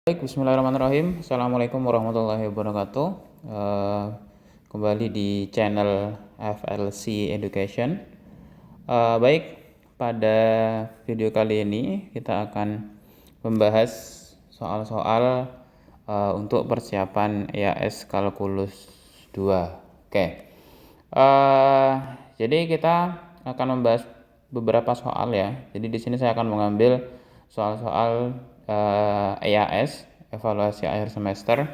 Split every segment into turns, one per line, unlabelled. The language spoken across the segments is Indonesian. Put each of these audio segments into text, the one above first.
Baik, bismillahirrahmanirrahim. Assalamualaikum warahmatullahi wabarakatuh. Kembali di channel FLC Education. Baik, pada video kali ini kita akan membahas soal-soal untuk persiapan EAS Kalkulus 2. Oke. Jadi kita akan membahas beberapa soal ya. Jadi di sini saya akan mengambil soal-soal EAS, evaluasi akhir semester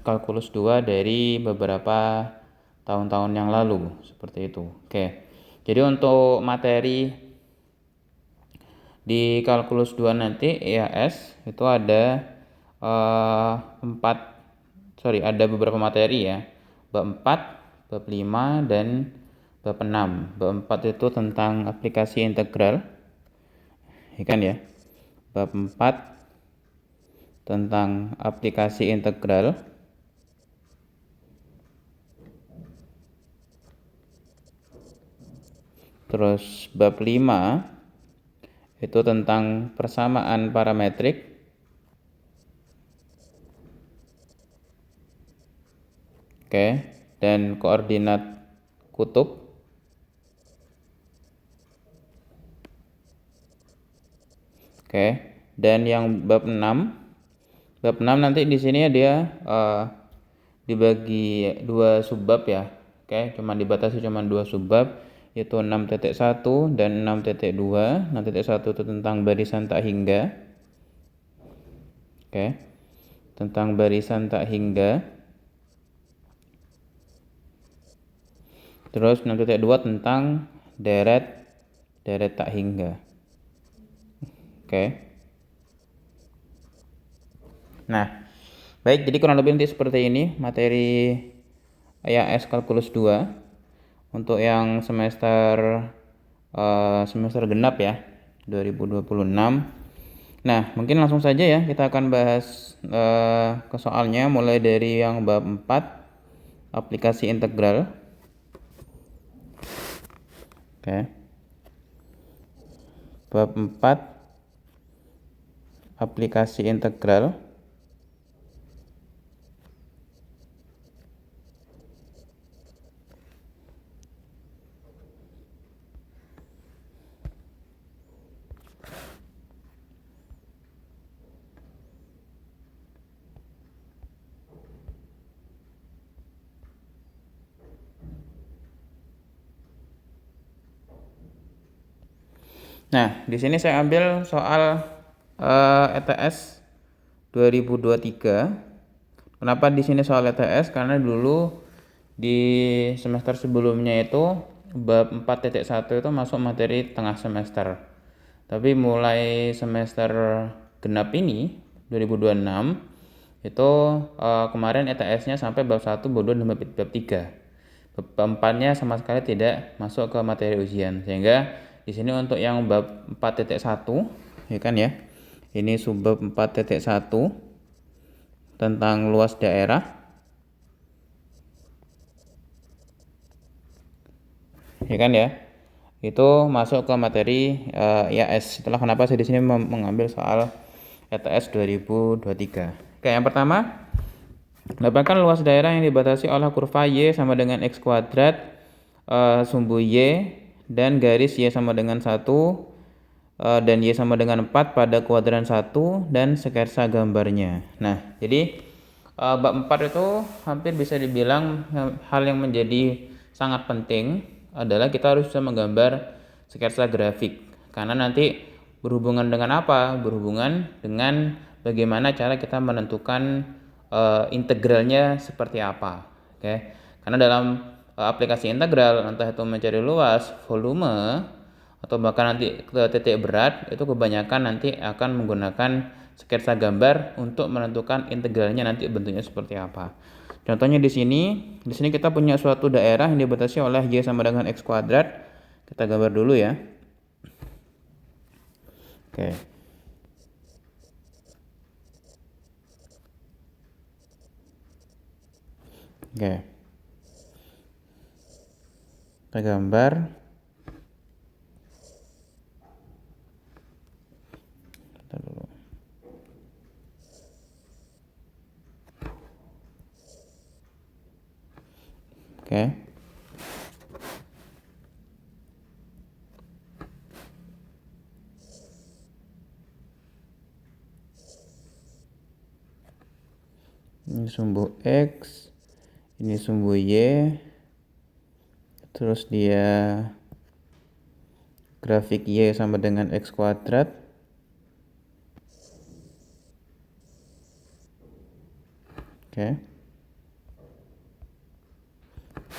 Kalkulus 2 dari beberapa tahun-tahun yang lalu, seperti itu. Oke. Jadi untuk materi di Kalkulus 2 nanti EAS itu ada ada beberapa materi ya. Bab 4, bab 5 dan bab 6. Bab 4 itu tentang aplikasi integral. Ya kan ya? Bab 4 tentang aplikasi integral. Terus bab 5 itu tentang persamaan parametrik. Oke, dan koordinat kutub. Oke, dan yang bab 6 nanti di sini dia dibagi dua subbab ya. Oke, dibatasi cuma dua subbab, yaitu 6.1 dan 6.2. 6.1 itu tentang barisan tak hingga. Oke, tentang barisan tak hingga. Terus 6.2 tentang deret tak hingga. Oke. Nah, baik, jadi kurang lebih nanti seperti ini materi EAS Kalkulus 2 untuk yang semester genap ya, 2026. Nah, mungkin langsung saja ya kita akan bahas ke soalnya, mulai dari yang bab 4 aplikasi integral. Oke. Bab 4 aplikasi integral. Nah, di sini saya ambil soal ETS 2023. Kenapa di sini soal ETS? Karena dulu di semester sebelumnya itu bab 4.1 itu masuk materi tengah semester. Tapi mulai semester genap ini 2026 itu kemarin ETS-nya sampai bab 1, bab 2 dan bab 3. Bab 4-nya sama sekali tidak masuk ke materi ujian. Sehingga di sini untuk yang bab 4.1 ya kan ya. Ini subbab 4.1 tentang luas daerah. Ya kan ya. Itu masuk ke materi IAS. Itulah kenapa saya di sini mengambil soal ETS 2023. Oke, yang pertama, dapatkan luas daerah yang dibatasi oleh kurva Y sama dengan X kuadrat, sumbu Y dan garis Y sama dengan 1 dan Y sama dengan 4 pada kuadran 1 dan sketsa gambarnya. Nah, jadi bab 4 itu hampir bisa dibilang hal yang menjadi sangat penting adalah kita harus bisa menggambar sketsa grafik. Karena nanti berhubungan dengan apa? Berhubungan dengan bagaimana cara kita menentukan integralnya seperti apa. Oke. Karena dalam aplikasi integral, entah itu mencari luas, volume, atau bahkan nanti ke titik berat, itu kebanyakan nanti akan menggunakan sketsa gambar untuk menentukan integralnya nanti bentuknya seperti apa. Contohnya di sini kita punya suatu daerah yang dibatasi oleh Y sama dengan X kuadrat. Kita gambar dulu ya. Oke. Oke. Kita gambar. Kita dulu. Oke. Ini sumbu X, ini sumbu Y, terus dia grafik Y sama dengan X kuadrat. Oke.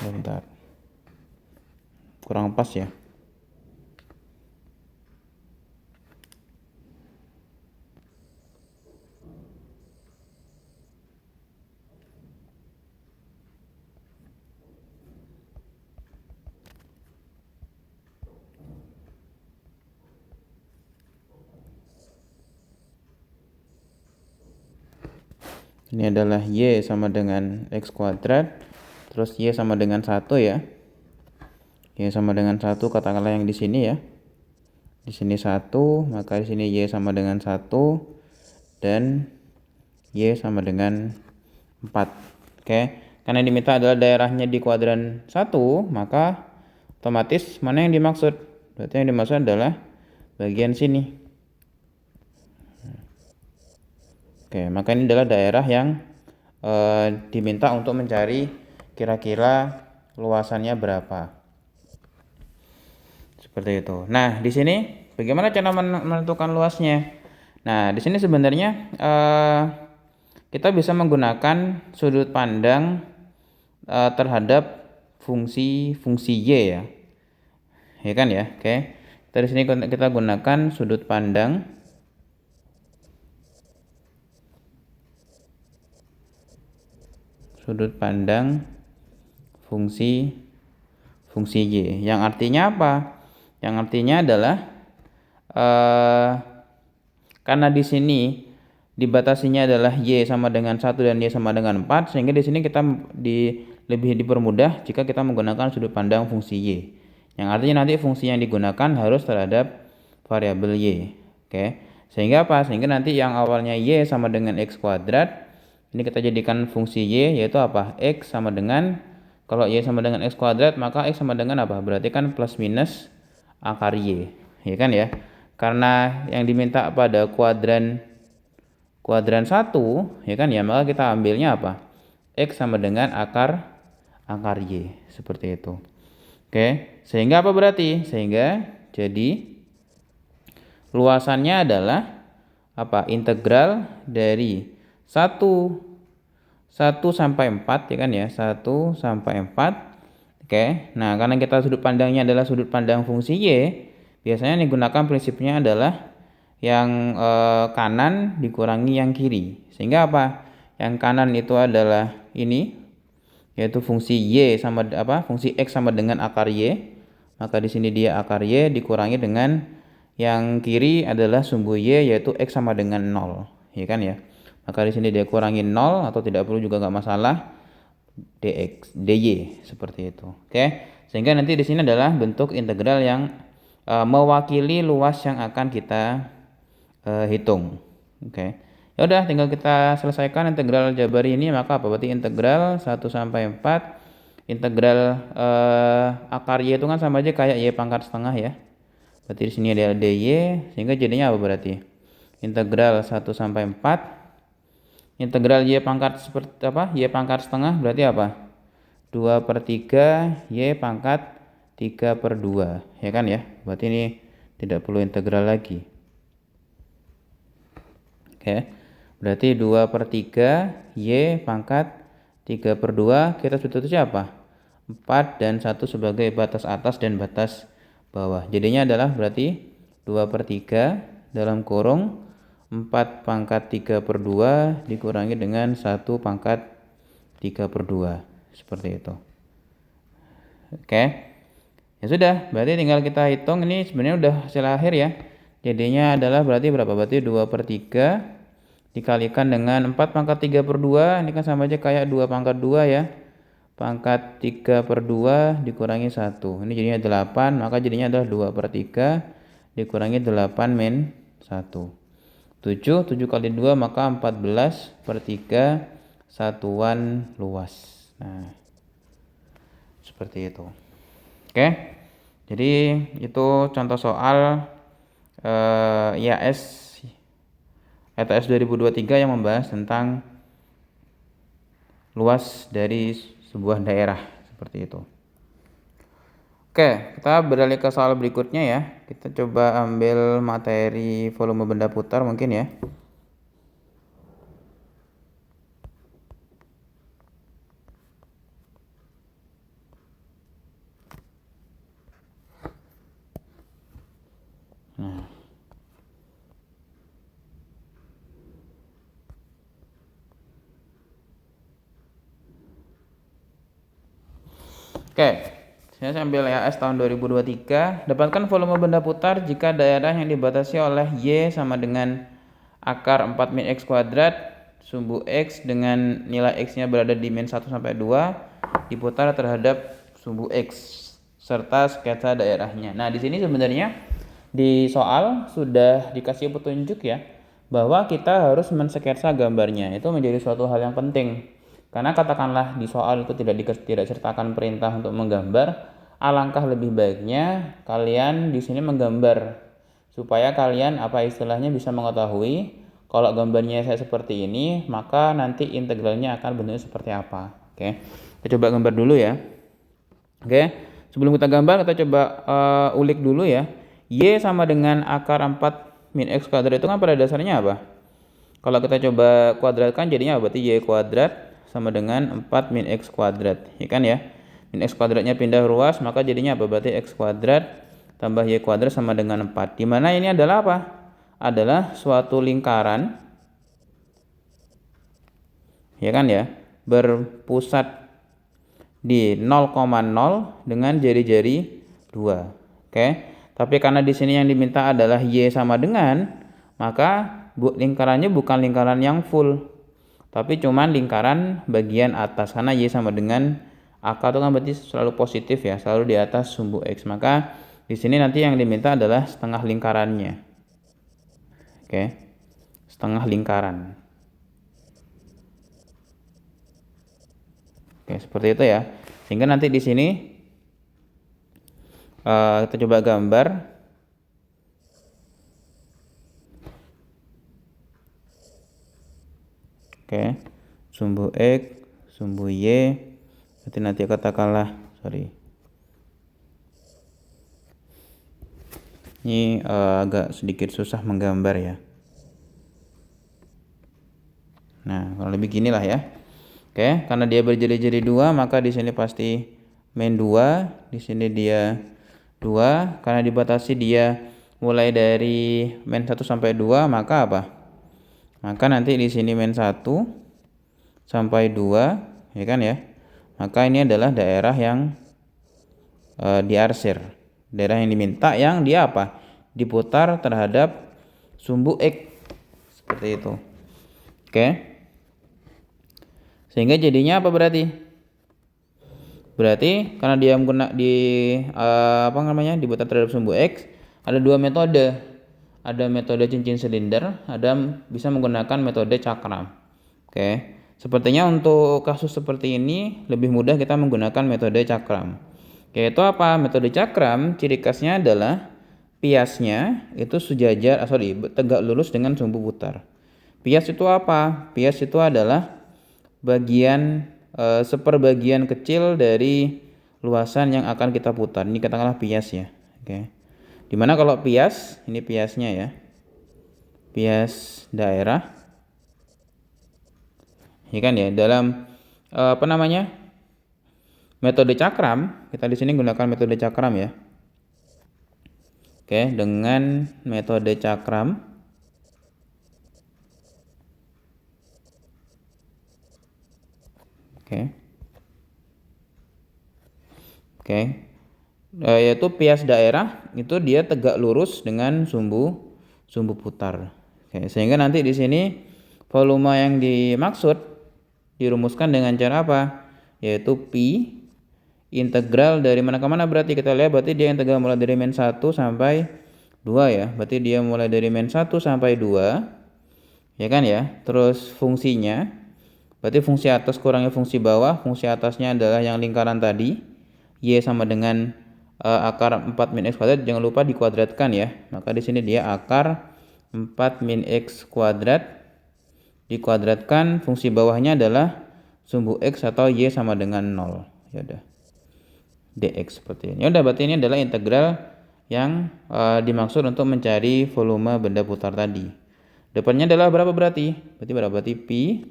Bentar. Kurang pas ya. Ini adalah Y sama dengan X kuadrat, terus Y sama dengan 1 ya. Y sama dengan 1, katakanlah yang di sini ya. Di sini 1, maka di sini Y sama dengan 1 dan Y sama dengan 4. Oke. Karena yang diminta adalah daerahnya di kuadran 1, maka otomatis mana yang dimaksud? Berarti yang dimaksud adalah bagian sini. Oke, maka ini adalah daerah yang diminta untuk mencari kira-kira luasannya berapa. Seperti itu. Nah, di sini bagaimana cara menentukan luasnya? Nah, di sini sebenarnya kita bisa menggunakan sudut pandang terhadap fungsi Y ya. Ya kan ya? Oke. Dari sini kita gunakan sudut pandang fungsi Y, yang artinya apa? Yang artinya adalah karena di sini dibatasinya adalah Y sama dengan 1 dan Y sama dengan 4, sehingga di sini kita lebih dipermudah jika kita menggunakan sudut pandang fungsi Y. Yang artinya nanti fungsi yang digunakan harus terhadap variabel Y. Oke. Sehingga apa? Sehingga nanti yang awalnya Y sama dengan X kuadrat, ini kita jadikan fungsi Y, yaitu apa? X sama dengan, kalau Y sama dengan X kuadrat, maka X sama dengan apa? Berarti kan plus minus akar Y. Ya kan ya? Karena yang diminta pada kuadran 1, ya kan ya, maka kita ambilnya apa? X sama dengan akar Y. Seperti itu. Oke. Sehingga apa berarti? Sehingga jadi luasannya adalah apa? Integral dari 1 sampai 4 ya kan ya. 1 sampai 4. Oke. Nah, karena kita sudut pandangnya adalah sudut pandang fungsi Y, biasanya digunakan prinsipnya adalah yang kanan dikurangi yang kiri. Sehingga apa? Yang kanan itu adalah ini, yaitu fungsi Y sama apa? Fungsi X sama dengan akar Y. Maka di sini dia akar Y dikurangi dengan yang kiri adalah sumbu Y, yaitu X sama dengan 0. Ya kan ya? Maka di sini dia kurangi 0 atau tidak perlu juga nggak masalah, dy seperti itu. Oke. Sehingga nanti di sini adalah bentuk integral yang mewakili luas yang akan kita hitung. Oke. Ya udah, tinggal kita selesaikan integral Jabari ini, maka apa? Berarti integral 1 sampai 4 integral akar Y itu kan sama aja kayak Y pangkat setengah ya. Berarti di sini ada dy, sehingga jadinya apa berarti? Integral 1 sampai 4 integral Y pangkat seperti apa? Y pangkat setengah berarti apa? 2/3 Y pangkat 3/2, ya kan ya? Berarti ini tidak perlu integral lagi. Oke. Berarti 2/3 Y pangkat 3/2, kita substitusi apa? 4 dan 1 sebagai batas atas dan batas bawah. Jadinya adalah berarti 2/3 dalam kurung 4 pangkat 3/2 dikurangi dengan 1 pangkat 3/2. Seperti itu. Oke. Ya sudah, berarti tinggal kita hitung, ini sebenarnya udah hasil akhir ya. Jadinya adalah berarti berapa? Berarti 2/3 dikalikan dengan 4 pangkat 3/2, ini kan sama aja kayak 2 pangkat 2 ya. Pangkat 3/2 dikurangi 1. Ini jadinya 8, maka jadinya adalah 2/3 dikurangi 8 min 1. 7 kali 2 maka 14/3 satuan luas. Nah, Seperti itu. Oke. Jadi itu contoh soal IAS ETS 2023 yang membahas tentang luas dari sebuah daerah seperti itu. Oke, kita beralih ke soal berikutnya ya. Kita coba ambil materi volume benda putar mungkin ya. Nah. Oke, saya ambil IAS tahun 2023. Dapatkan volume benda putar jika daerah yang dibatasi oleh Y sama dengan akar 4 min X kuadrat, sumbu X dengan nilai X-nya berada di min 1 sampai 2, diputar terhadap sumbu X, serta sketsa daerahnya. Nah, di sini sebenarnya di soal sudah dikasih petunjuk ya, bahwa kita harus mensketsa gambarnya. Itu menjadi suatu hal yang penting. Karena katakanlah di soal itu tidak disertakan perintah untuk menggambar, alangkah lebih baiknya kalian di sini menggambar supaya kalian bisa mengetahui kalau gambarnya saya seperti ini, maka nanti integralnya akan bentuknya seperti apa. Oke. Kita coba gambar dulu ya. Oke. Sebelum kita gambar, kita coba ulik dulu ya. Y sama dengan akar 4 min X kuadrat itu kan pada dasarnya apa? Kalau kita coba kuadratkan jadinya berarti Y kuadrat sama dengan 4 min X kuadrat, ya kan ya. Min X kuadratnya pindah ruas, maka jadinya apa? Berarti X kuadrat tambah Y kuadrat sama dengan 4. Dimana ini adalah apa? Adalah suatu lingkaran, ya kan ya, berpusat di 0,0 dengan jari-jari 2. Oke. Tapi karena di sini yang diminta adalah Y sama dengan, maka lingkarannya bukan lingkaran yang full, tapi cuman lingkaran bagian atas, karena Y sama dengan akar itu kan berarti selalu positif ya, selalu di atas sumbu X. Maka di sini nanti yang diminta adalah setengah lingkarannya. Oke. Setengah lingkaran. Oke, seperti itu ya. Sehingga nanti di sini kita coba gambar. Oke, sumbu X, sumbu Y, nanti katakanlah, ini agak sedikit susah menggambar ya. Nah, kalau lebih ginilah ya. Oke, karena dia berjari-jari 2, maka di sini pasti min 2, di sini dia 2, karena dibatasi dia mulai dari min 1 sampai 2, maka apa? Maka nanti di sini min 1 sampai 2, ya kan ya. Maka ini adalah daerah yang diarsir. Daerah yang diminta yang dia apa? Diputar terhadap sumbu X. Seperti itu. Oke. Sehingga jadinya apa berarti? Berarti karena dia diputar terhadap sumbu X, ada dua metode. Ada metode cincin silinder, ada bisa menggunakan metode cakram. Oke. Sepertinya untuk kasus seperti ini lebih mudah kita menggunakan metode cakram. Yaitu apa? Metode cakram ciri khasnya adalah piasnya itu tegak lurus dengan sumbu putar. Pias itu apa? Pias itu adalah bagian seperbagian kecil dari luasan yang akan kita putar. Ini katakanlah pias ya. Oke. Dimana kalau pias, ini piasnya ya. Pias daerah. Ya kan ya, dalam metode cakram, kita di sini gunakan metode cakram ya. Oke, dengan metode cakram yaitu pias daerah itu dia tegak lurus dengan sumbu putar. Oke, sehingga nanti di sini volume yang dimaksud dirumuskan dengan cara apa? Yaitu pi integral dari mana ke mana, berarti kita lihat berarti dia integral mulai dari min 1 sampai 2 ya. Berarti dia mulai dari min 1 sampai 2. Ya kan ya? Terus fungsinya berarti fungsi atas kurangnya fungsi bawah, fungsi atasnya adalah yang lingkaran tadi. Y sama dengan akar 4 min X kuadrat, jangan lupa dikuadratkan ya. Maka di sini dia akar 4 min X kuadrat dikuadratkan, fungsi bawahnya adalah sumbu X atau Y sama dengan 0. Ya udah. dx seperti ini. Ya udah, berarti ini adalah integral yang dimaksud untuk mencari volume benda putar tadi. Depannya adalah berapa berarti? Berarti pi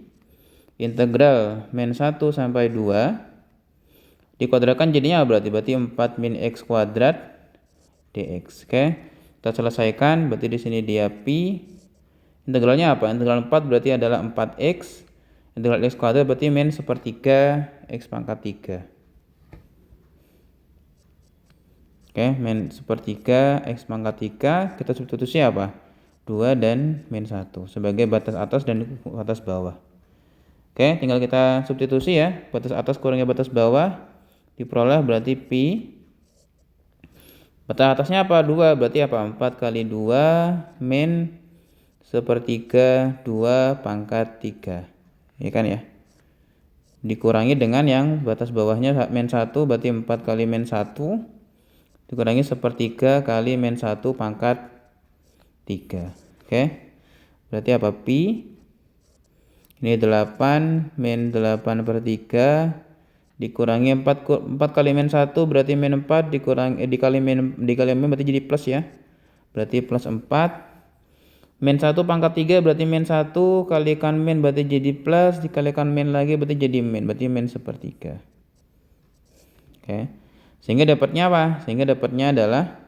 integral min 1 sampai 2 dikuadratkan jadinya berarti 4 min X kuadrat dx. Oke. Kita selesaikan, berarti di sini dia pi integralnya apa? Integral 4 berarti adalah 4x. Integral X kuadrat berarti min sepertiga X pangkat 3. Oke, min sepertiga X pangkat 3. Kita substitusi apa? 2 dan min 1 sebagai batas atas dan batas bawah. Oke, tinggal kita substitusi ya. Batas atas kurangnya batas bawah diperoleh berarti pi. Batas atasnya apa? 2, berarti apa? 4 kali 2 min sepertiga 2 pangkat 3. Ya kan ya? Dikurangi dengan yang batas bawahnya min 1, berarti 4 kali min 1 dikurangi sepertiga kali min 1 pangkat 3. Oke. Berarti apa? Pi ini 8 min 8 per 3 dikurangi 4 kali min 1 berarti min 4 dikali min berarti jadi plus ya. Berarti plus 4. Min 1 pangkat 3 berarti min 1 kalikan min berarti jadi plus, dikalikan min lagi berarti jadi min, berarti min sepertiga. Oke. Sehingga dapatnya apa? Sehingga dapatnya adalah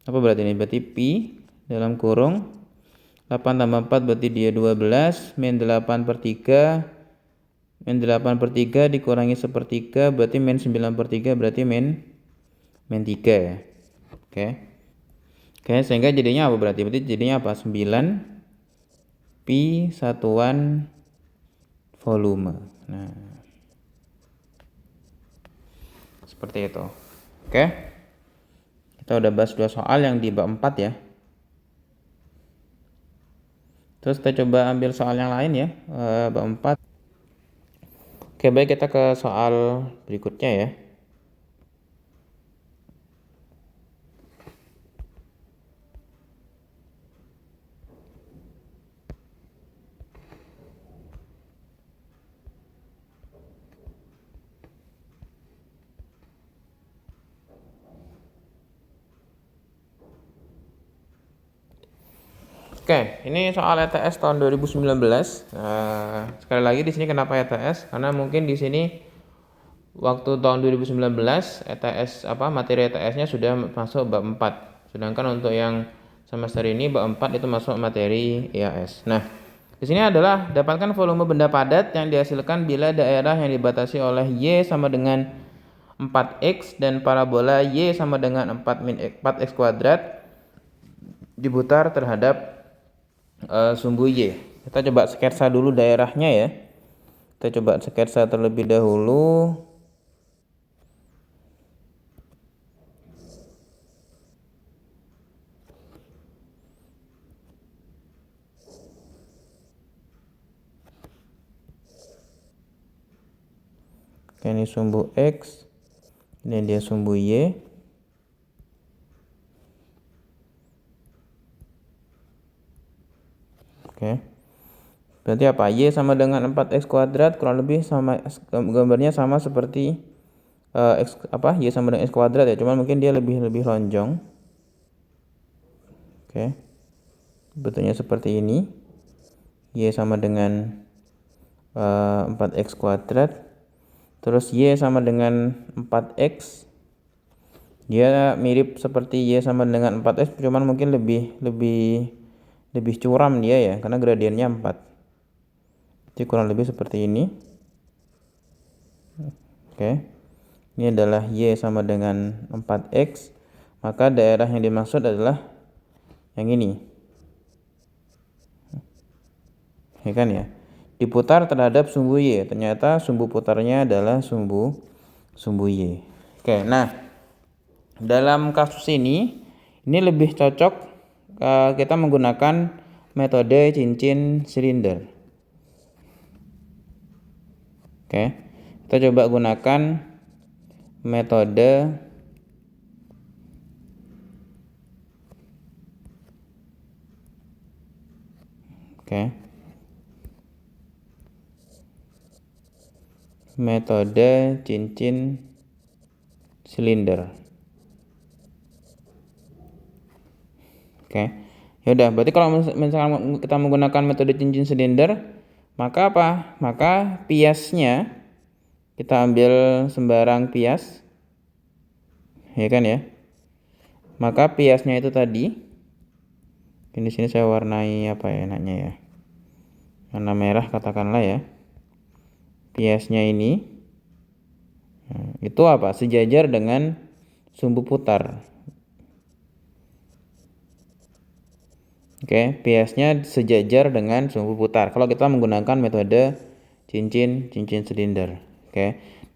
apa berarti ini? Berarti pi dalam kurung 8 tambah 4 berarti dia 12 min 8 per 3 min 8 per 3 dikurangi sepertiga berarti min 9 per 3 berarti min 3 ya. Oke. Oke, sehingga jadinya apa berarti? Berarti jadinya apa? 9 pi satuan volume. Nah, seperti itu. Oke. Kita udah bahas 2 soal yang di bab 4 ya. Terus kita coba ambil soal yang lain ya, bab 4. Oke, baik, kita ke soal berikutnya ya. Oke, ini soal ETS tahun 2019. Sekali lagi di sini kenapa ETS? Karena mungkin di sini waktu tahun 2019 ETS materi ETS-nya sudah masuk bab 4. Sedangkan untuk yang semester ini bab 4 itu masuk materi IAS. Nah, di sini adalah dapatkan volume benda padat yang dihasilkan bila daerah yang dibatasi oleh Y sama dengan 4X dan parabola Y sama dengan 4X kuadrat diputar terhadap sumbu Y. Kita coba sketsa dulu daerahnya ya. Kita coba sketsa terlebih dahulu. Oke, ini sumbu X. Ini dia sumbu Y. Oke. Berarti apa? Y sama dengan 4X kuadrat, kurang lebih sama, gambarnya sama seperti Y sama dengan X kuadrat ya, cuman mungkin dia lebih lonjong. Oke. Bentuknya seperti ini. Y sama dengan 4X kuadrat. Terus Y sama dengan 4X. Dia mirip seperti Y sama dengan 4X, cuman mungkin lebih curam dia ya, karena gradiennya 4. Jadi kurang lebih seperti ini. Oke. Ini adalah Y sama dengan 4X. Maka daerah yang dimaksud adalah yang ini. Ya kan ya? Diputar terhadap sumbu Y. Ternyata sumbu putarnya adalah sumbu Y. Oke, nah dalam kasus ini lebih cocok kita menggunakan metode cincin silinder. Oke, kita coba gunakan metode metode cincin silinder. Ya udah, berarti kalau misalkan kita menggunakan metode cincin silinder, maka apa? Maka piasnya kita ambil sembarang pias, ya kan ya? Maka piasnya itu tadi, di sini saya warnai apa ya enaknya ya? Warna merah katakanlah ya. Piasnya ini itu apa? Sejajar dengan sumbu putar. Piasnya sejajar dengan sumbu putar kalau kita menggunakan metode cincin silinder.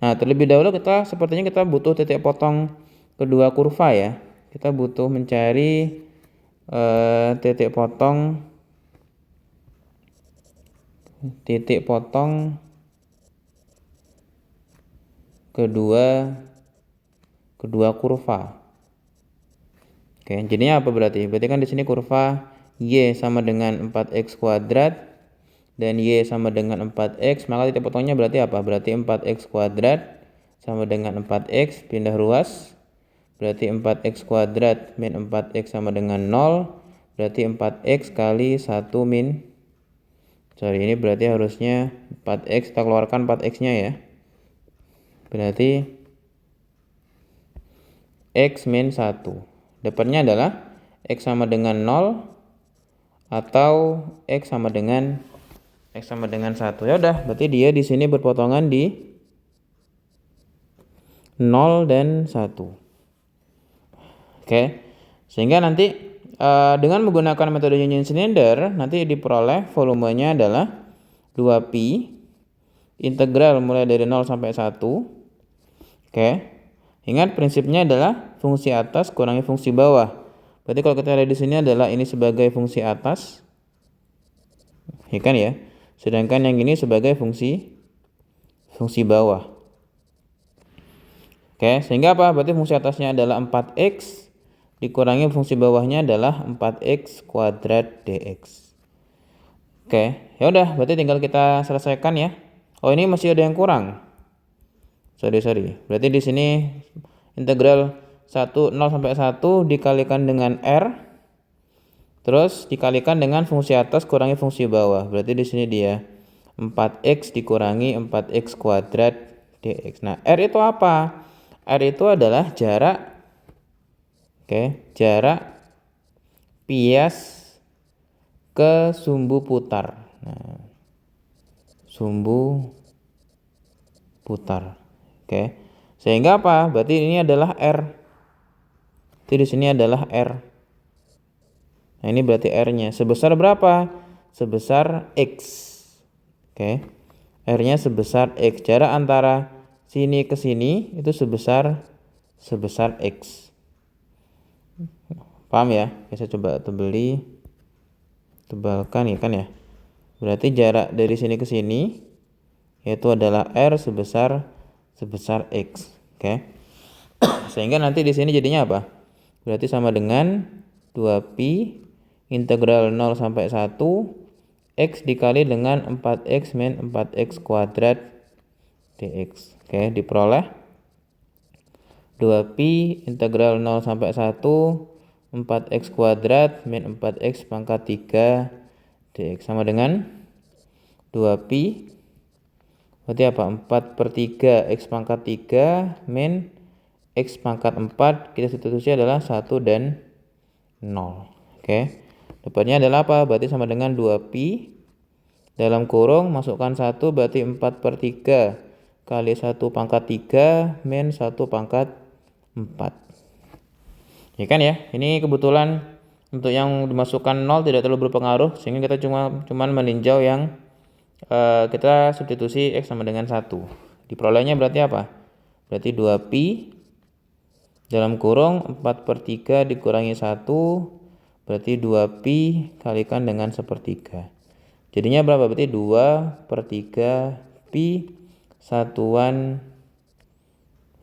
Nah, terlebih dahulu sepertinya kita butuh titik potong kedua kurva ya. Kita butuh mencari titik potong kedua kurva. Jadinya apa berarti? Berarti kan di sini kurva Y sama dengan 4x kuadrat dan Y sama dengan 4x, maka titik potongnya berarti apa? Berarti 4x kuadrat sama dengan 4x, pindah ruas. Berarti 4x kuadrat min 4x sama dengan 0. Berarti 4x kali 1 min. Ini berarti harusnya 4x, kita keluarkan 4x-nya ya. Berarti x min 1. Depannya adalah x sama dengan 0 atau x sama dengan 1. Ya udah, berarti dia di sini berpotongan di 0 dan 1. Sehingga nanti dengan menggunakan metode cincin silinder, nanti diperoleh volumenya adalah 2pi integral mulai dari 0 sampai 1. Ingat prinsipnya adalah fungsi atas kurangi fungsi bawah. Berarti kalau kita lihat di sini adalah ini sebagai fungsi atas, ya kan ya. Sedangkan yang ini sebagai fungsi bawah. Sehingga apa? Berarti fungsi atasnya adalah 4x dikurangi fungsi bawahnya adalah 4x kuadrat dx. Ya udah, berarti tinggal kita selesaikan ya. Oh, ini masih ada yang kurang. Sorry. Berarti di sini integral 0 sampai 1 dikalikan dengan R, terus dikalikan dengan fungsi atas kurangi fungsi bawah. Berarti di sini dia 4x dikurangi 4x kuadrat dx. Nah, R itu apa? R itu adalah jarak pias ke sumbu putar. Nah, sumbu putar. Sehingga apa? Berarti ini adalah R. Di sini adalah R. Nah, ini berarti R-nya sebesar berapa? Sebesar X. R-nya sebesar X. Jarak antara sini ke sini itu sebesar X. Paham ya? Saya coba tebalkan ya kan ya. Berarti jarak dari sini ke sini yaitu adalah R sebesar X. Sehingga nanti di sini jadinya apa? Berarti sama dengan 2pi integral 0 sampai 1 x dikali dengan 4x min 4x kuadrat dx. Diperoleh 2pi integral 0 sampai 1 4x kuadrat min 4x pangkat 3 dx sama dengan 2pi berarti apa? 4/3 x pangkat 3 min x pangkat 4, kita substitusi adalah 1 dan 0. Depannya adalah apa? Berarti sama dengan 2pi dalam kurung masukkan 1 berarti 4/3 kali 1 pangkat 3 min 1 pangkat 4. Ya kan ya? Ini kebetulan untuk yang dimasukkan 0 tidak terlalu berpengaruh, sehingga kita cuman meninjau yang kita substitusi x sama dengan 1. Diperolehnya berarti apa? Berarti 2pi dalam kurung 4/3 dikurangi 1 berarti 2pi kalikan dengan 1/3. Jadinya berapa? Berarti 2/3 pi satuan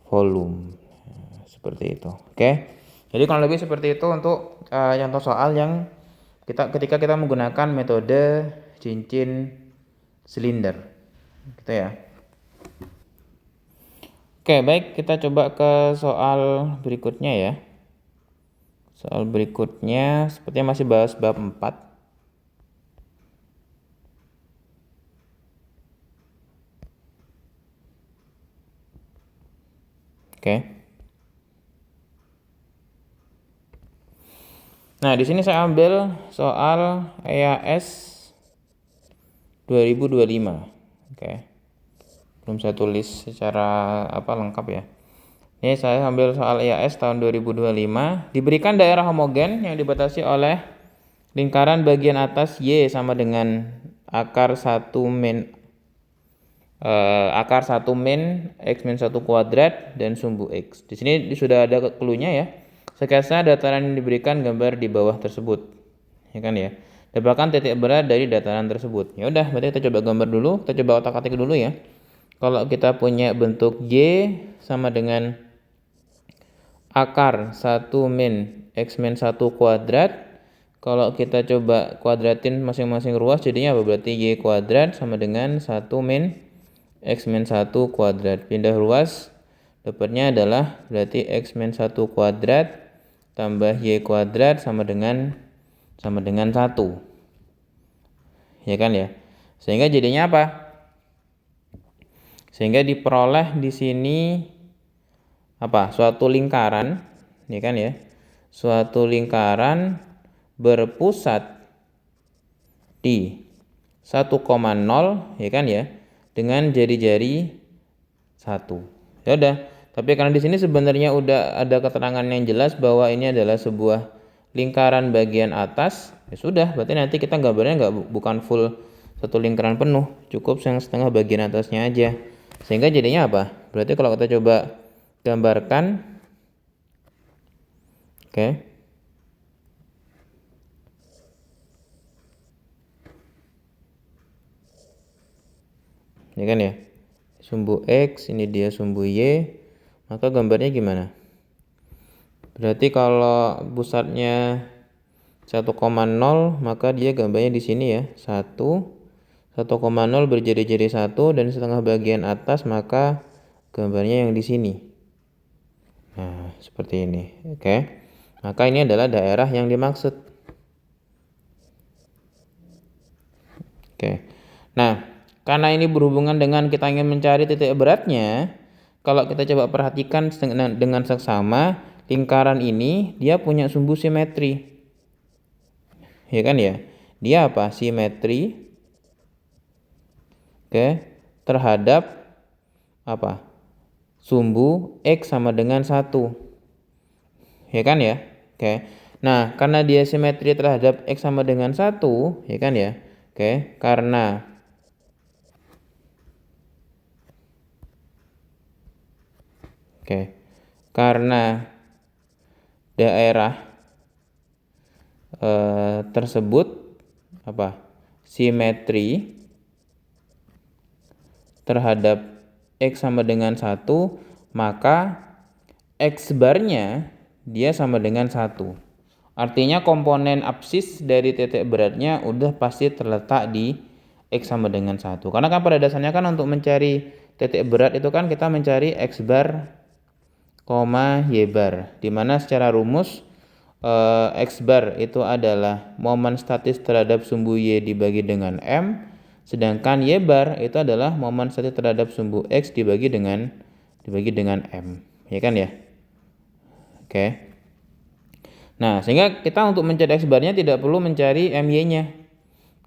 volume. Nah, seperti itu. Oke. Jadi kurang lebih seperti itu untuk contoh soal yang ketika kita menggunakan metode cincin silinder. Gitu ya. Oke, baik, kita coba ke soal berikutnya ya. Soal berikutnya sepertinya masih bahas bab 4. Oke. Nah, di sini saya ambil soal EAS 2025. Oke. Belum saya tulis secara lengkap ya. Ini saya ambil soal EAS tahun 2025. Diberikan daerah homogen yang dibatasi oleh lingkaran bagian atas Y sama dengan akar 1 min X min 1 kuadrat dan sumbu X. Di sini sudah ada clue-nya ya. Sketsa dataran yang diberikan gambar di bawah tersebut. Ya kan ya. Dapatkan titik berat dari dataran tersebut. Ya udah, berarti kita coba gambar dulu, kita coba otak-atik dulu ya. Kalau kita punya bentuk Y sama dengan akar 1 min X min 1 kuadrat. Kalau kita coba kuadratin masing-masing ruas jadinya apa? Berarti Y kuadrat sama dengan 1 min X min 1 kuadrat. Pindah ruas, dapatnya adalah berarti X min 1 kuadrat tambah Y kuadrat sama dengan 1. Ya kan ya? Sehingga jadinya apa? Sehingga diperoleh di sini apa? Suatu lingkaran, ya kan ya? Suatu lingkaran berpusat di 1,0, ya kan ya? Dengan jari-jari 1. Ya udah, tapi karena di sini sebenarnya udah ada keterangan yang jelas bahwa ini adalah sebuah lingkaran bagian atas, ya sudah, berarti nanti kita gambarnya bukan full satu lingkaran penuh, cukup yang setengah bagian atasnya aja. Sehingga jadinya apa? Berarti kalau kita coba gambarkan, oke. Ya kan ya? Sumbu X, ini dia sumbu Y, maka gambarnya gimana? Berarti kalau pusatnya 1,0, maka dia gambarnya di sini ya, 1,0 berjari-jari 1 dan setengah bagian atas, maka gambarnya yang di sini. Nah, seperti ini. Oke. Maka ini adalah daerah yang dimaksud. Oke. Nah, karena ini berhubungan dengan kita ingin mencari titik beratnya, kalau kita coba perhatikan dengan seksama, lingkaran ini dia punya sumbu simetri. Ya kan ya? Dia apa? Simetri. Oke, terhadap apa? Sumbu X sama dengan 1. Ya kan ya? Oke. Nah, karena dia simetri terhadap X sama dengan 1, ya kan ya? Oke, karena daerah tersebut apa? Simetri terhadap X sama dengan 1, maka X barnya dia sama dengan 1. Artinya komponen absis dari titik beratnya udah pasti terletak di X sama dengan 1. Karena kan pada dasarnya kan untuk mencari titik berat itu kan kita mencari X bar, Y bar. Dimana secara rumus X bar itu adalah momen statis terhadap sumbu Y dibagi dengan M. Sedangkan Y bar itu adalah momen statis terhadap sumbu X dibagi dengan M. Ya kan ya? Oke. Nah, sehingga kita untuk mencari X barnya tidak perlu mencari MY-nya.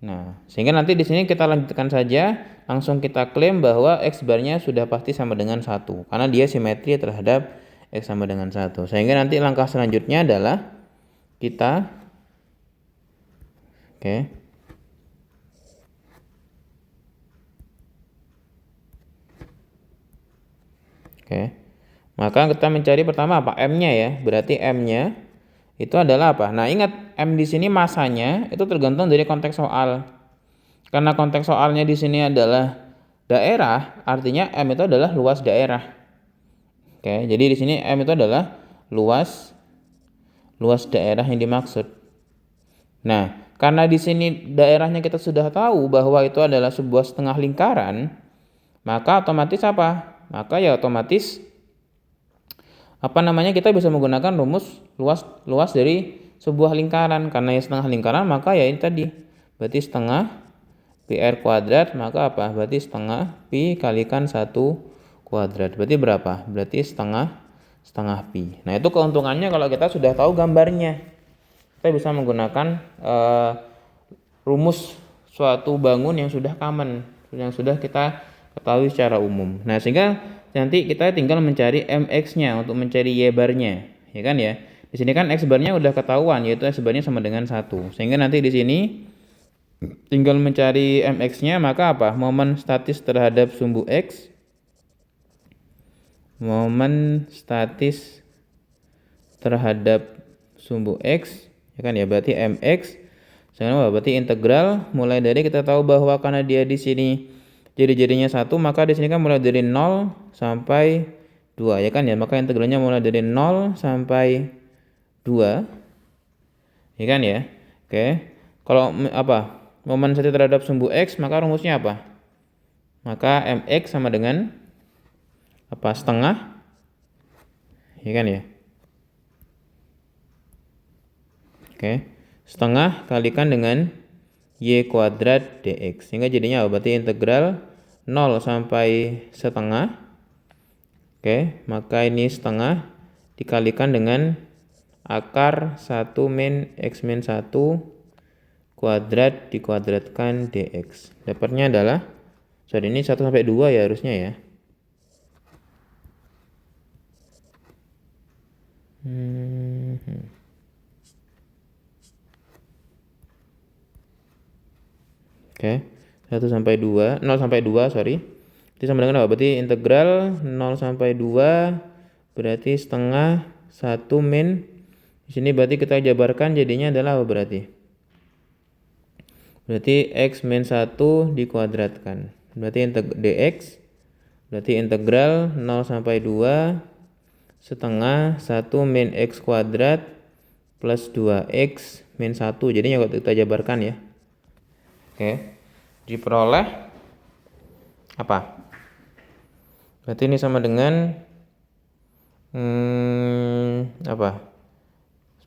Nah, sehingga nanti di sini kita lanjutkan saja, langsung kita klaim bahwa X barnya sudah pasti sama dengan 1 karena dia simetri terhadap X sama dengan 1. Sehingga nanti langkah selanjutnya adalah kita maka kita mencari pertama apa? M-nya ya. Berarti M-nya itu adalah apa? Nah, ingat M di sini masanya itu tergantung dari konteks soal. Karena konteks soalnya di sini adalah daerah, artinya M itu adalah luas daerah. Oke, jadi di sini M itu adalah luas daerah yang dimaksud. Nah, karena di sini daerahnya kita sudah tahu bahwa itu adalah sebuah setengah lingkaran, maka otomatis apa? Maka ya otomatis kita bisa menggunakan rumus luas dari sebuah lingkaran. Karena ya setengah lingkaran, maka ya ini tadi. Berarti setengah pi r kuadrat, maka apa? Berarti setengah pi kalikan 1 kuadrat. Berarti berapa? Berarti setengah pi. Nah, itu keuntungannya kalau kita sudah tahu gambarnya. Kita bisa menggunakan rumus suatu bangun yang sudah common, yang sudah kita ketahui secara umum. Nah, sehingga nanti kita tinggal mencari mx-nya untuk mencari y barnya, ya kan ya. Di sini kan x barnya udah ketahuan, yaitu x barnya sama dengan 1. Sehingga nanti di sini tinggal mencari mx-nya, maka apa? Momen statis terhadap sumbu x. Momen statis terhadap sumbu x, ya kan ya, berarti mx sama berarti integral mulai dari kita tahu bahwa karena dia di sini jadi-jadinya 1, maka di sini kan mulai dari 0 sampai 2, ya kan ya, maka integralnya mulai dari 0 sampai 2, ya kan ya. Oke, kalau momen statis terhadap sumbu x, maka rumusnya apa? Maka mx sama dengan setengah, ya kan ya. Oke, setengah kalikan dengan y kuadrat dx, sehingga jadinya berarti integral 0 sampai setengah. Oke, maka ini setengah dikalikan dengan akar 1 min x min 1 kuadrat dikuadratkan dx. Dapatnya adalah, ini 1 sampai 2 ya harusnya ya. Oke, 1 sampai 2, 0 sampai 2, Itu sama dengan apa? Berarti integral 0 sampai 2 berarti setengah 1 min. Di sini berarti kita jabarkan jadinya adalah apa berarti? Berarti x min 1 dikuadratkan. Berarti dx berarti integral 0 sampai 2 setengah 1 min x kuadrat plus 2x min 1. Jadinya kalau kita jabarkan ya. Oke, diperoleh apa? Berarti ini sama dengan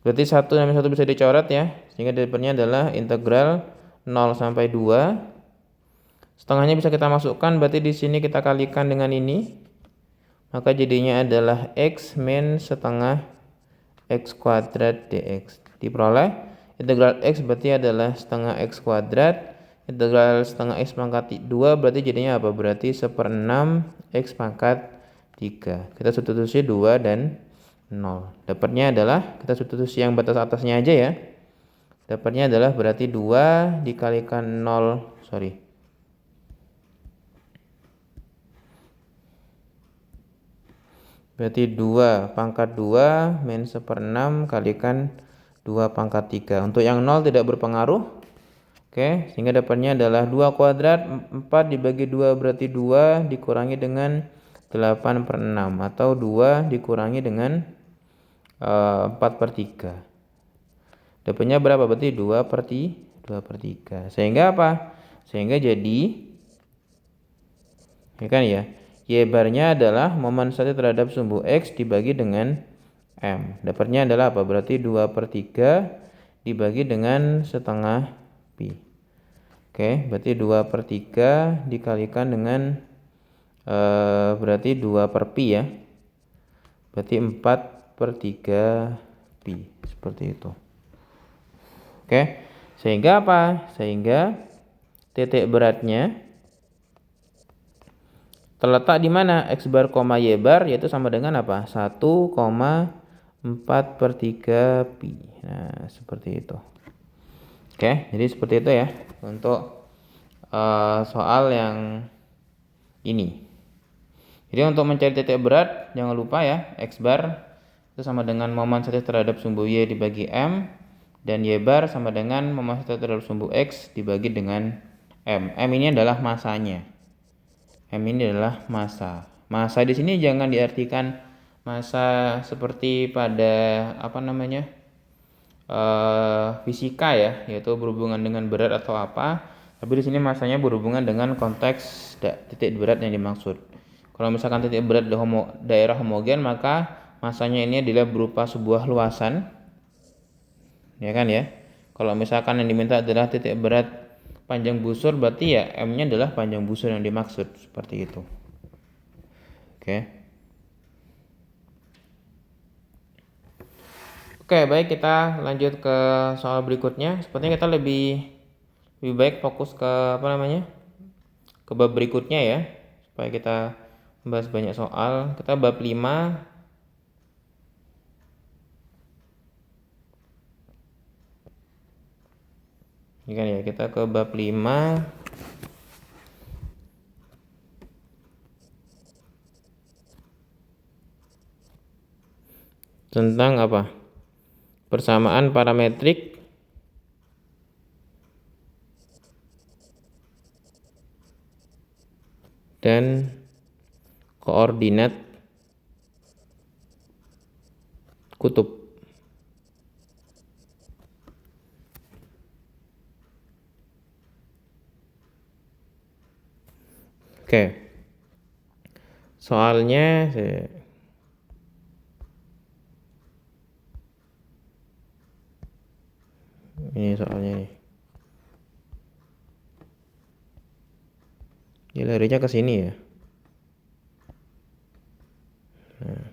berarti 1 dan 1 bisa dicoret ya, sehingga dapatnya adalah integral 0 sampai 2. Setengahnya bisa kita masukkan, berarti di sini kita kalikan dengan ini, maka jadinya adalah x min setengah x kuadrat dx. Diperoleh integral x berarti adalah setengah x kuadrat, integral setengah x pangkat 2 berarti jadinya apa? Berarti 1/6 x pangkat 3. Kita substitusi 2 dan 0. Dapatnya adalah, kita substitusi yang batas atasnya aja ya. Dapatnya adalah berarti 2 dikalikan 0, berarti 2 pangkat 2 min 1/6 kalikan 2 pangkat 3. Untuk yang 0 tidak berpengaruh. Oke, sehingga dapatnya adalah 2 kuadrat, 4 dibagi 2 berarti 2 dikurangi dengan 8/6, atau 2 dikurangi dengan 4/3. Dapatnya berapa? Berarti 2/3. Sehingga apa? Sehingga jadi, ya kan ya, y barnya adalah momen statis terhadap sumbu x dibagi dengan m. Dapatnya adalah apa? Berarti 2/3 dibagi dengan setengah pi. Oke, berarti 2/3 dikalikan dengan berarti 2/pi ya. Berarti 4/3 pi, seperti itu. Oke, sehingga apa? Sehingga titik beratnya terletak di mana? X bar, y bar, yaitu sama dengan apa? 1,4/3 pi. Nah, seperti itu. Oke, jadi seperti itu ya untuk soal yang ini. Jadi untuk mencari titik berat, jangan lupa ya, X bar itu sama dengan momen statis terhadap sumbu Y dibagi M, dan Y bar sama dengan momen statis terhadap sumbu X dibagi dengan M. M ini adalah masanya. M ini adalah massa. Massa di sini jangan diartikan massa seperti pada apa namanya fisika ya, yaitu berhubungan dengan berat atau apa. Tapi di sini massanya berhubungan dengan konteks titik berat yang dimaksud. Kalau misalkan titik berat di daerah homogen, maka massanya ini adalah berupa sebuah luasan, ya kan ya. Kalau misalkan yang diminta adalah titik berat panjang busur, berarti ya M-nya adalah panjang busur yang dimaksud, seperti itu. Oke. Oke, baik, kita lanjut ke soal berikutnya. Sepertinya kita lebih baik fokus ke apa namanya? Ke bab berikutnya ya, supaya kita membahas banyak soal. Kita bab 5. Ini kan ya, kita ke bab 5. Tentang apa? Persamaan parametrik dan koordinat kutub. Oke. Soalnya ini soalnya nih. Dia larinya ke sini ya. Nah.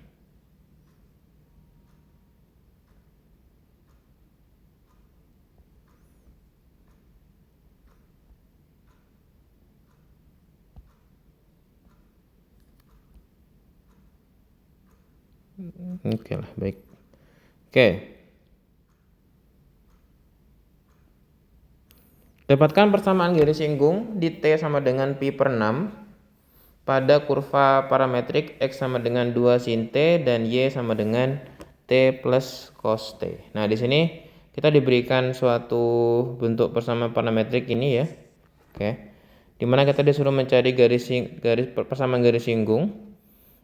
Oke lah, baik. Oke. Dapatkan persamaan garis singgung di T sama dengan pi per 6 pada kurva parametrik X sama dengan 2 sin T dan Y sama dengan T plus cos T. Nah, di sini kita diberikan suatu bentuk persamaan parametrik ini ya. Oke. Dimana kita disuruh mencari persamaan garis singgung.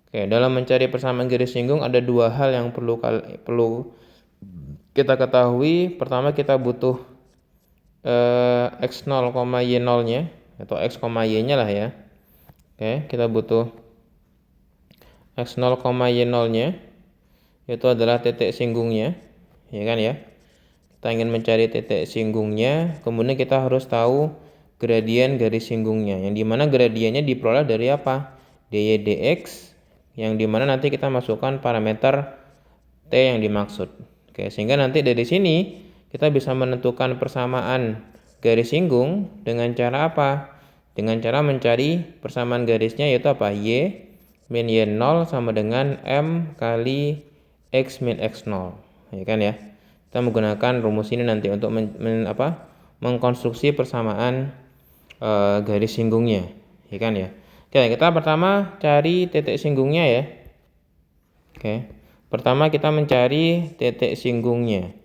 Oke, dalam mencari persamaan garis singgung ada dua hal yang perlu kita ketahui. Pertama, kita butuh x0, y0-nya atau x, y-nya lah ya. Oke, kita butuh x0, y0-nya, yaitu adalah titik singgungnya, ya kan ya. Kita ingin mencari titik singgungnya, kemudian kita harus tahu gradien garis singgungnya, yang dimana gradiennya diperoleh dari apa? dy dx, yang dimana nanti kita masukkan parameter T yang dimaksud. Oke, sehingga nanti dari sini kita bisa menentukan persamaan garis singgung dengan cara apa? Dengan cara mencari persamaan garisnya, yaitu apa? Y min Y0 sama dengan M kali X min X0. Ya kan ya? Kita menggunakan rumus ini nanti untuk mengkonstruksi persamaan garis singgungnya. Ya kan ya? Oke, kita pertama cari titik singgungnya ya. Oke. Pertama kita mencari titik singgungnya.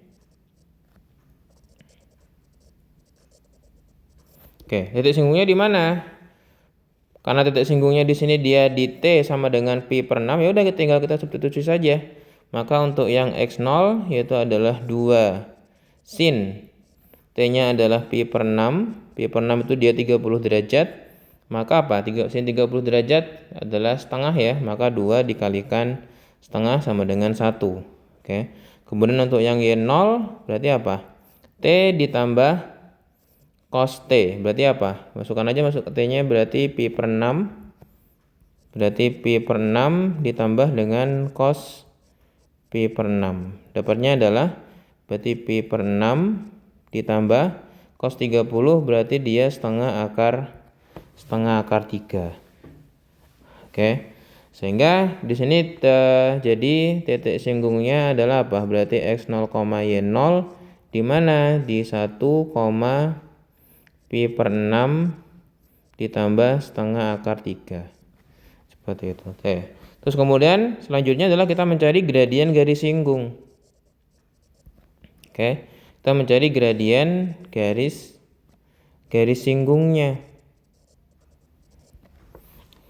Oke, titik singgungnya di mana? Karena titik singgungnya di sini dia di T sama dengan pi per 6, ya udah tinggal kita substitusi saja. Maka untuk yang X0 yaitu adalah 2 sin T-nya adalah pi per 6. Pi per 6 itu dia 30 derajat. Maka apa? Sin 30 derajat adalah setengah ya. Maka 2 dikalikan setengah sama dengan 1. Oke. Kemudian untuk yang Y0 berarti apa? T ditambah cos T. Berarti apa? Masukkan aja, masuk ke T-nya, berarti pi per 6. Berarti pi per 6 ditambah dengan cos pi per 6. Dapatnya adalah berarti pi per 6 ditambah cos 30, berarti dia setengah akar 3. Oke. Sehingga di sini jadi titik singgungnya adalah apa? Berarti X0, Y0 di mana di 1, pi per 6 ditambah setengah akar 3. Seperti itu. Oke. Terus kemudian selanjutnya adalah kita mencari gradien garis singgung. Oke. Kita mencari gradien garis singgungnya.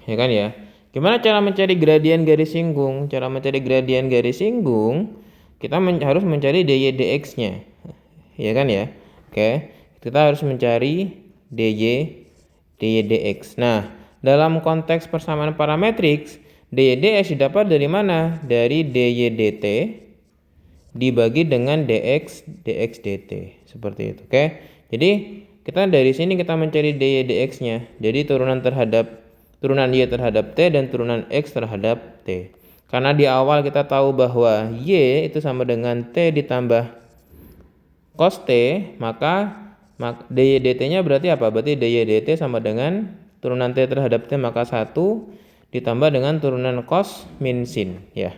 Ya kan ya. Gimana cara mencari gradien garis singgung? Cara mencari gradien garis singgung, kita harus mencari dy dx-nya. Ya kan ya? Oke, kita harus mencari dy dx. Nah, dalam konteks persamaan parametriks, dy dx didapat dari mana? Dari dy dt dibagi dengan dx dt. Seperti itu. Oke. Jadi, kita dari sini kita mencari dy dx-nya. Jadi turunan y terhadap t dan turunan x terhadap t. Karena di awal kita tahu bahwa y itu sama dengan t ditambah cos t, maka dy dt-nya berarti apa? Berarti dy dt sama dengan turunan t terhadap t, maka 1 ditambah dengan turunan cos min sin, ya.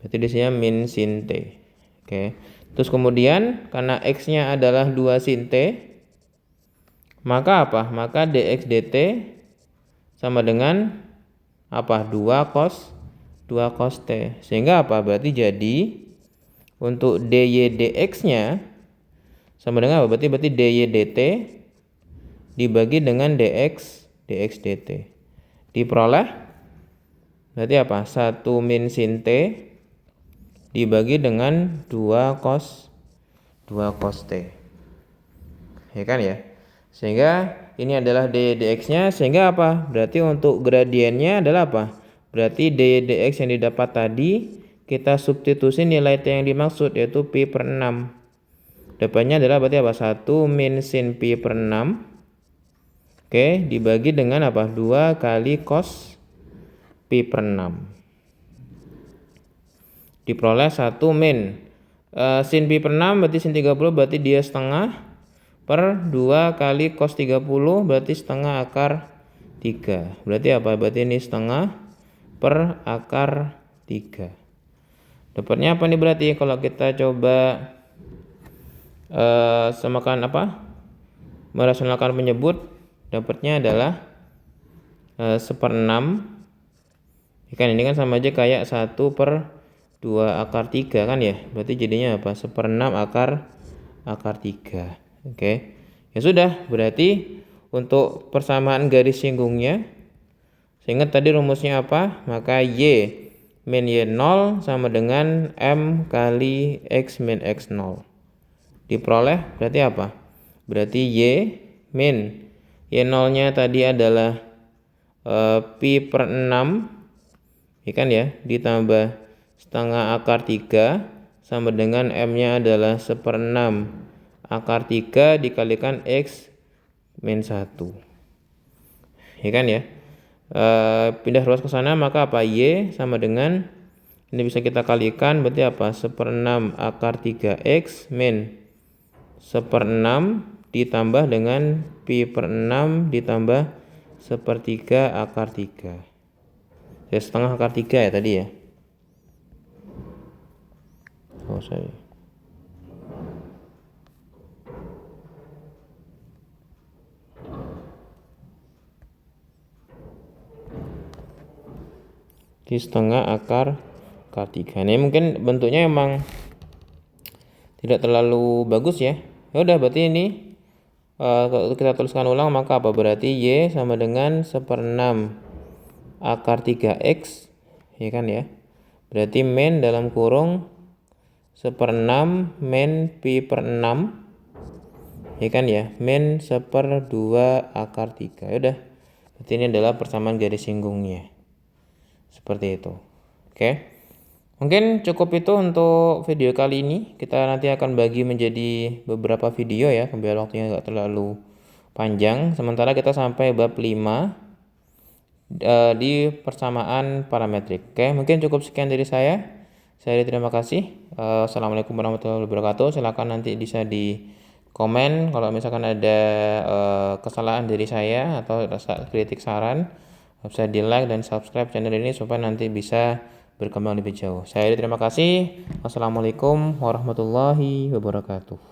Berarti di sini min sin t. Oke. Terus kemudian karena x-nya adalah 2 sin t, maka apa? Maka dx dt sama dengan apa? 2 cos t. Sehingga apa? Berarti jadi untuk dy dx-nya sama dengan apa? Berarti dy dt dibagi dengan dx dt. Diperoleh berarti apa? 1 min sin t dibagi dengan 2 cos t. Ya kan ya? Sehingga ini adalah dy dx-nya, sehingga apa? Berarti untuk gradiennya adalah apa? Berarti dy dx yang didapat tadi kita substitusi nilai t yang dimaksud, yaitu pi per 6. Dapatnya adalah berarti apa? 1 min sin pi per 6. Oke, dibagi dengan apa? 2 kali cos pi per 6. Diperoleh 1 min sin pi per 6 berarti sin 30, berarti dia setengah per 2 kali cos 30 berarti setengah akar 3. Berarti apa? Berarti ini setengah per akar 3. Dapatnya apa nih berarti kalau kita coba samakan apa? Merasionalkan penyebut, dapatnya adalah 1/6. Kan ini kan sama aja kayak 1 per 2 akar 3 kan ya. Berarti jadinya apa? 1/6 akar 3. Oke. Ya sudah, berarti untuk persamaan garis singgungnya, seingat tadi rumusnya apa? Maka y min y0 sama dengan m kali x min x0. Diperoleh berarti apa? Berarti y min y0-nya tadi adalah pi per 6, ya kan ya, ditambah setengah akar 3 sama dengan m-nya adalah 1/6 akar 3 dikalikan x min 1. Ya kan ya? Pindah ruas ke sana, maka apa? Y sama dengan, ini bisa kita kalikan, berarti apa? 1/6 akar 3x min 1/6 ditambah dengan pi per 6 ditambah 1/3 akar 3. Ya, setengah akar 3 ya tadi ya. Di setengah akar 3. Ini mungkin bentuknya emang tidak terlalu bagus ya. Ya udah, berarti ini kalau kita tuliskan ulang, maka apa? Berarti y sama dengan 1/6 akar 3x, ya kan ya. Berarti min dalam kurung 1/6 min pi per 6, ya kan ya, min 1/2 akar 3. Ya udah, berarti ini adalah persamaan garis singgungnya. Seperti itu. Oke. Mungkin cukup itu untuk video kali ini. Kita nanti akan bagi menjadi beberapa video ya, biar waktunya enggak terlalu panjang. Sementara kita sampai bab 5 di persamaan parametrik. Oke, mungkin cukup sekian dari saya. Saya terima kasih. Assalamualaikum warahmatullahi wabarakatuh. Silakan nanti bisa di komen kalau misalkan ada kesalahan dari saya atau kritik saran. Bisa di like dan subscribe channel ini supaya nanti bisa berkembang lebih jauh. Saya terima kasih. Wassalamualaikum warahmatullahi wabarakatuh.